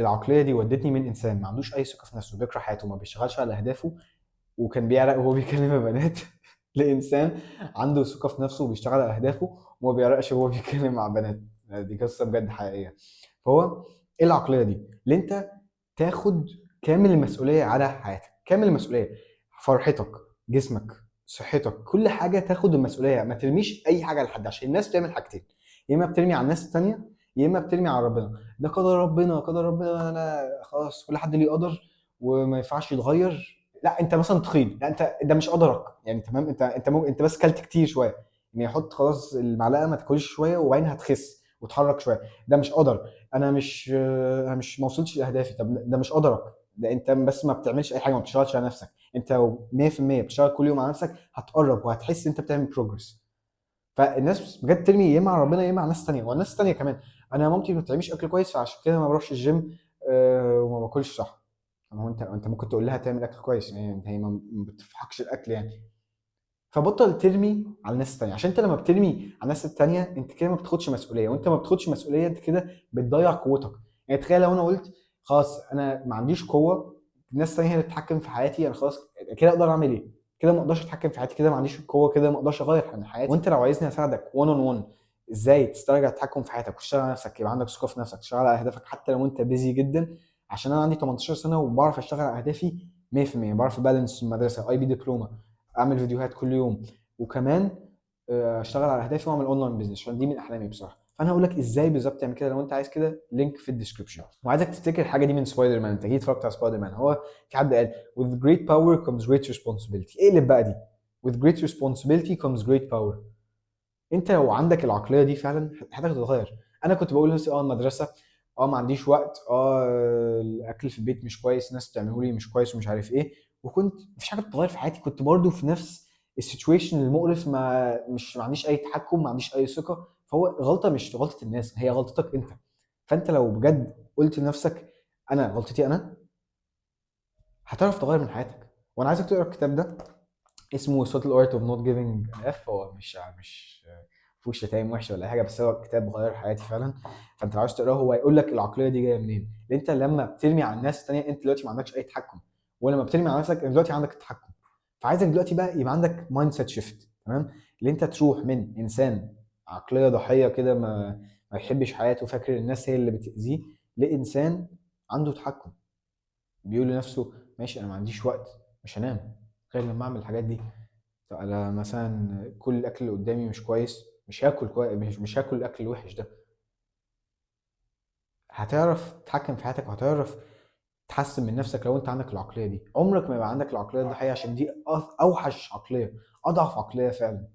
العقليه دي ودتني من انسان ما عندوش اي ثقه في نفسه، بيكره حياته، ما بيشتغلش على اهدافه، وكان بيعرق وهو بيكلم البنات لانسان عنده ثقه في نفسه وبيشتغل على اهدافه وما بيعرقش وهو بيتكلم مع بنات. دي قصه بجد حقيقيه. فهو ايه العقليه دي؟ اللي انت تاخد كامل المسؤوليه على حياتك، كامل المسؤوليه، فرحتك، جسمك، صحتك، كل حاجه تاخد المسؤوليه، ما ترميش اي حاجه على حد. عشان الناس بتعمل حاجتين، يا اما بترمي على الناس التانيه، يا اما بترمي على ربنا. ده قدر ربنا، قدر ربنا، انا خلاص كل حد ليه قدر وما ينفعش يتغير. لا انت مثلا تخين، لا انت ده مش قدرك يعني، تمام؟ انت ممكن انت بس كلت كتير شويه، يعني حط خلاص المعلقه ما تاكلش شويه وبعدين هتخس وتحرك شويه. ده مش قدر. انا مش ما وصلتش لاهدافي. طب ده مش قدرك، ده انت بس ما بتعملش اي حاجه، ما بتشتغلش على نفسك. انت لو 100% بتشتغل كل يوم على نفسك هتقرب وهتحس انت بتعمل بروجرس. فالناس بجد ترمي يا اما على ربنا يا اما على ناس تانية، والناس التانية كمان. انا مامتي ما بتعملش اكل كويس فعشان كده ما بروحش الجيم، وما باكلش صح. طب ما هو انت ممكن تقول لها تعمل اكل كويس، يعني هي ما بتفحقش الاكل يعني. فبطل ترمي على الناس التانية، عشان انت لما بترمي على الناس التانية انت كده ما بتاخدش مسؤولية، وانت ما بتاخدش مسؤولية انت كده بتضيع قوتك. يعني تخيل لو انا قلت خلاص انا ما عنديش قوة، الناس التانية هي اللي تتحكم في حياتي، انا خلاص كده اقدر اعمل ايه؟ كده ما اقدرش اتحكم في حياتي، كده ما عنديش القوة، كده ما اقدرش اغير من حياتي. وانت لو عايزني اساعدك 1 on 1 ازاي تسترجع التحكم في حياتك وتشتغل على نفسك، يبقى عندك ثقة في نفسك، تشتغل على اهدافك حتى لو انت بيزي جدا. عشان انا عندي 18 سنة وبعرف اشتغل على اهدافي 100%، بعرف ابالانس المدرسة، اي بي دبلومة، اعمل فيديوهات كل يوم، وكمان اشتغل على اهدافي واعمل اونلاين بزنس، عشان دي من احلامي بصراحه. فانا هقول لك ازاي بالظبط تعمل كده لو انت عايز كده، لينك في الديسكربشن. وعايزك تفتكر الحاجه دي من سبايدر مان، انت اكيد اتفرجت على سبايدر مان. هو في حد قال with great power comes great responsibility. اقلب بقى دي with great responsibility comes great power. انت لو عندك العقليه دي فعلا حياتك هتتغير. انا كنت بقول لنفسي المدرسه، ما عنديش وقت، الاكل في البيت مش كويس، ناس بتعمله لي مش كويس ومش عارف ايه، وكنت مفيش حاجه بتتغير في حياتي، كنت برضو في نفس السيتويشن المقرف، ما عنديش اي تحكم، ما عنديش اي ثقه. فهو غلطه مش غلطه الناس، هي غلطتك انت. فانت لو بجد قلت لنفسك انا غلطتي انا، هتعرف تغير من حياتك. وانا عايزك تقرا الكتاب ده، اسمه Subtle Art of Not Giving an F. هو مش فيهوش شتايم وحشه ولا اي حاجه، بس هو كتاب غير حياتي فعلا. فانت لو عايز تقراه هو يقول لك العقليه دي جايه منين. لان انت لما بترمي على الناس الثانيه انت دلوقتي ما عندكش اي تحكم، ولما بترمي على نفسك انت دلوقتي عندك التحكم. فعايزك دلوقتي بقى يبقى عندك مايند سيت شيفت، تمام؟ اللي انت تروح من انسان عقليه ضحيه كده، ما يحبش حياته، فاكر الناس هي اللي بتاذيه، لانسان عنده تحكم، بيقول لنفسه ماشي انا ما عنديش وقت، مش هنام غير لما اعمل الحاجات دي. طب انا مثلا كل الاكل اللي قدامي مش كويس، مش هاكل كويس، مش هاكل الاكل الوحش ده. هتعرف تتحكم في حياتك وهتعرف تحسن من نفسك لو انت عندك العقليه دي. عمرك ما يبقى عندك العقليه الضحيه، عشان دي اوحش عقليه، اضعف عقليه فعلا.